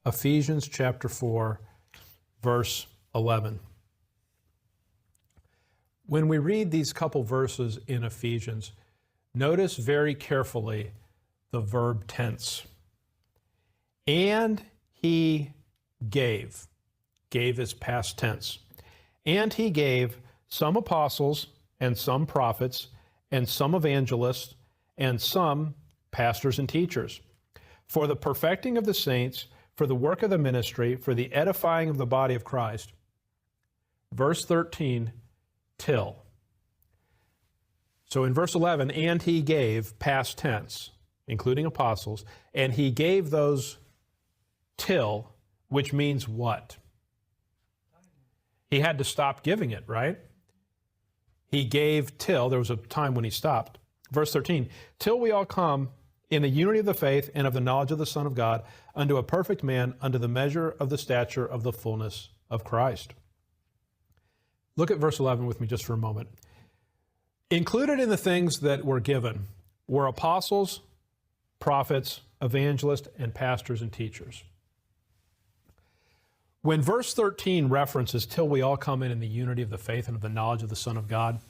Ephesians chapter 4, verse 11. When we read these couple verses in Ephesians, notice very carefully the verb tense. And he gave. Gave is past tense. And he gave some apostles and some prophets and some evangelists and some pastors and teachers for the perfecting of the saints, for the work of the ministry, for the edifying of the body of Christ. Verse 13, till. So in verse 11, and he gave, past tense, including apostles, and he gave those till, which means what? He had to stop giving it, right? He gave till, there was a time when he stopped. Verse 13, till we all come in the unity of the faith and of the knowledge of the Son of God, unto a perfect man, unto the measure of the stature of the fullness of Christ. Look at verse 11 with me just for a moment. Included in the things that were given were apostles, prophets, evangelists, and pastors and teachers. When verse 13 references, till we all come in the unity of the faith and of the knowledge of the Son of God,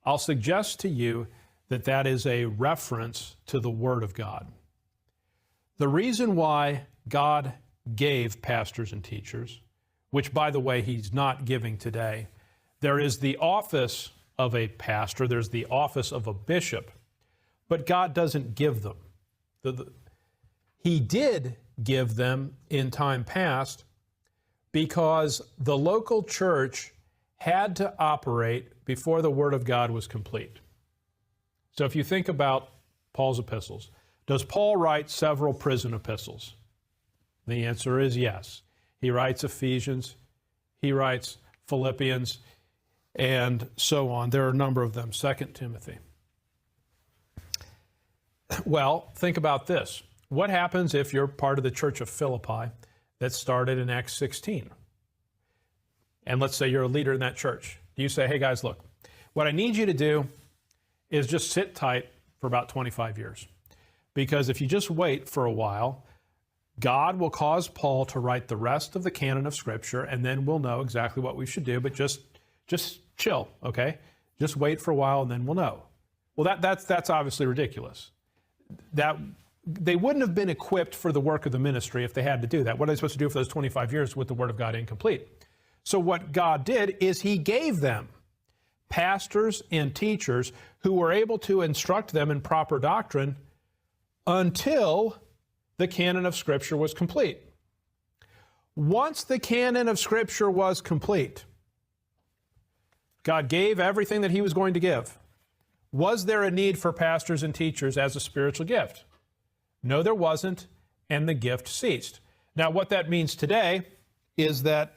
I'll suggest to you that that is a reference to the Word of God. The reason why God gave pastors and teachers, which, by the way, He's not giving today, there is the office of a pastor, there's the office of a bishop, but God doesn't give them. He did give them in time past because the local church had to operate before the Word of God was complete. So if you think about Paul's epistles, does Paul write several prison epistles? The answer is yes. He writes Ephesians, he writes Philippians, and so on. There are a number of them, 2 Timothy. Well, think about this. What happens if you're part of the church of Philippi that started in Acts 16? And let's say you're a leader in that church. Do you say, hey guys, look, what I need you to do is just sit tight for about 25 years. Because if you just wait for a while, God will cause Paul to write the rest of the canon of Scripture, and then we'll know exactly what we should do, but just chill, okay? Just wait for a while, and then we'll know. Well, that's obviously ridiculous. They wouldn't have been equipped for the work of the ministry if they had to do that. What are they supposed to do for those 25 years with the Word of God incomplete? So what God did is He gave them pastors and teachers who were able to instruct them in proper doctrine until the canon of Scripture was complete. Once the canon of Scripture was complete, God gave everything that He was going to give. Was there a need for pastors and teachers as a spiritual gift? No, there wasn't, and the gift ceased. Now, what that means today is that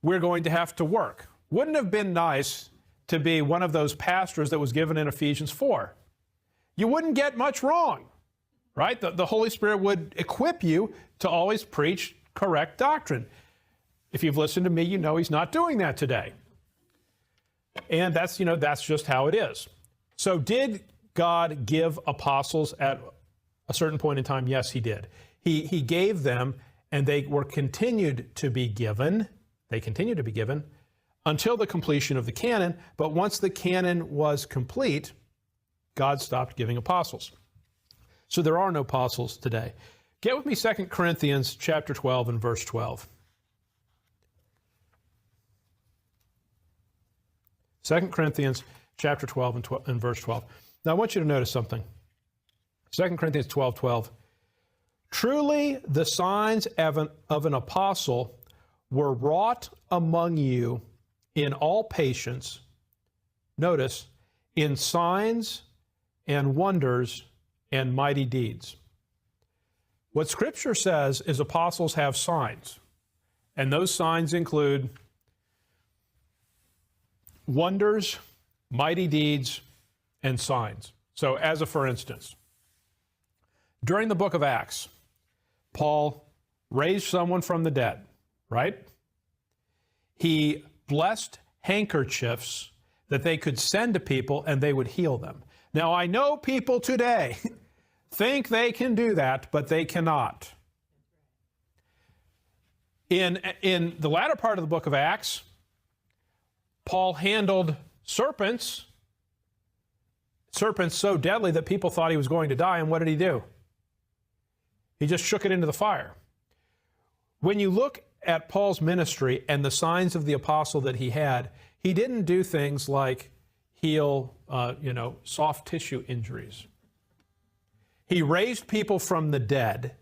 we're going to have to work. Wouldn't it have been nice to be one of those pastors that was given in Ephesians 4? You wouldn't get much wrong, right? The Holy Spirit would equip you to always preach correct doctrine. If you've listened to me, you know He's not doing that today. And that's just how it is. So did God give apostles at a certain point in time? Yes, He did. He gave them, and they were continued to be given. They continued to be given until the completion of the canon. But once the canon was complete, God stopped giving apostles. So there are no apostles today. Get with me 2 Corinthians chapter 12 and verse 12. 2 Corinthians chapter 12 and verse 12. Now I want you to notice something. 2 Corinthians 12:12. Truly the signs of an apostle were wrought among you in all patience, notice, in signs and wonders and mighty deeds. What Scripture says is apostles have signs, and those signs include wonders, mighty deeds, and signs. So as a for instance, during the book of Acts, Paul raised someone from the dead, right? He blessed handkerchiefs that they could send to people and they would heal them. Now, I know people today think they can do that, but they cannot. In the latter part of the book of Acts, Paul handled serpents so deadly that people thought he was going to die, and what did he do? He just shook it into the fire. When you look at Paul's ministry and the signs of the apostle that he had, he didn't do things like heal, soft tissue injuries. He raised people from the dead.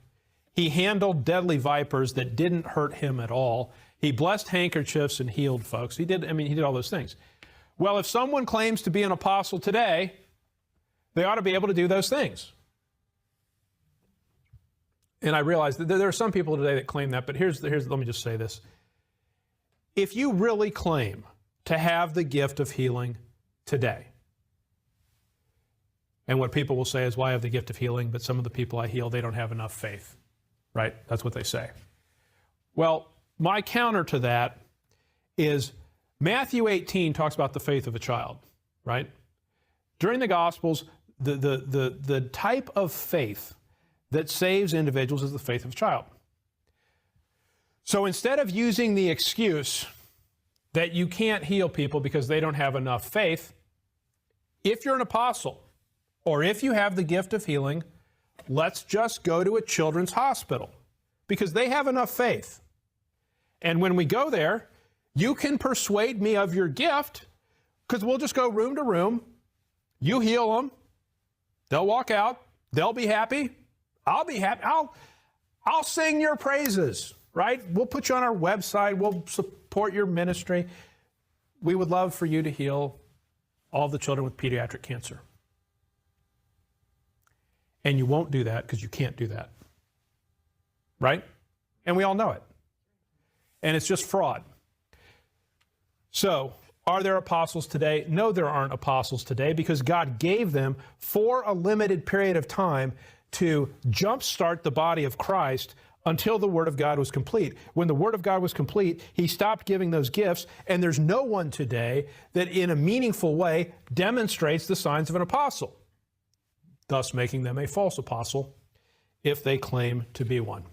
He handled deadly vipers that didn't hurt him at all. He blessed handkerchiefs and healed folks. He did all those things. Well, if someone claims to be an apostle today, they ought to be able to do those things. And I realize that there are some people today that claim that, but let me just say this. If you really claim to have the gift of healing today, and what people will say is, well, I have the gift of healing, but some of the people I heal, they don't have enough faith, right? That's what they say. Well, my counter to that is Matthew 18 talks about the faith of a child, right? During the Gospels, the type of faith that saves individuals is the faith of a child. So instead of using the excuse that you can't heal people because they don't have enough faith, if you're an apostle or if you have the gift of healing, let's just go to a children's hospital because they have enough faith. And when we go there, you can persuade me of your gift because we'll just go room to room. You heal them. They'll walk out. They'll be happy. I'll be happy. I'll sing your praises, right? We'll put you on our website. We'll support your ministry. We would love for you to heal all the children with pediatric cancer. And you won't do that because you can't do that, right? And we all know it. And it's just fraud. So, are there apostles today? No, there aren't apostles today because God gave them for a limited period of time to jumpstart the body of Christ until the Word of God was complete. When the Word of God was complete, He stopped giving those gifts, and there's no one today that in a meaningful way demonstrates the signs of an apostle, thus making them a false apostle if they claim to be one.